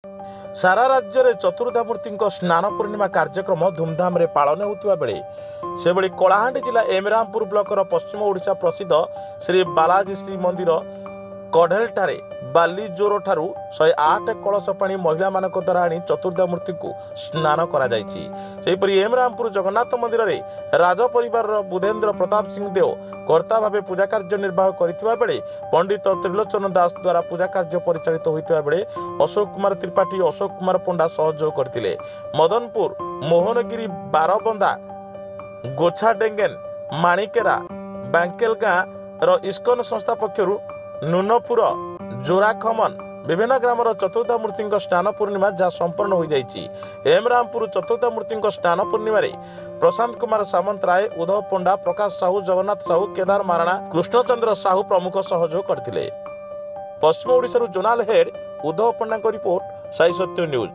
सारा राज्य में चतुर्धामूर्ति स्नान पूर्णिमा कार्यक्रम धूमधाम रे पालन होता बेले से बड़ी कलाहांडी जिला एमरामपुर ब्लॉकर पश्चिम ओडिशा प्रसिद्ध श्री बालाजी श्री मंदिर कढ़ेलठारे बाली जोर ठारू 108 कलश पानी महिला मान द्वारा आनी चतुर्धामूर्ति को स्नान कर एमरामपुर जगन्नाथ मंदिर में राज परिवार बुधेन्द्र प्रताप सिंह देव कर्ता भाव पूजा कार्य निर्वाह करथिबा बेले पंडित त्रिलोचन दास द्वारा पूजा कार्य परिचालित होइतिबा बेले अशोक कुमार त्रिपाठी अशोक कुमार पंडा सहयोग करथिले। मदनपुर मोहनगिरी बारबंदा गोछा डेंगेन माणिकेरा बांकेल गाँ इस्कन संस्था पक्षर नुनपुर जोरा खमन विभिन्न ग्रामर चतुर्धामूर्ति स्नान पूर्णिमा जहाँ संपन्न हो जाइछि। एमरामपुर चतुर्धामूर्ति स्नान पूर्णिमा प्रशांत कुमार सामंत राय उद्धव पंडा प्रकाश साहू जगन्नाथ साहू केदार माराणा कृष्णचंद्र साहू प्रमुख सहयोग करथिले। पश्चिम ओडिशा जोनाल हेड उद्धव पंडा रिपोर्ट साई सत्य न्यूज।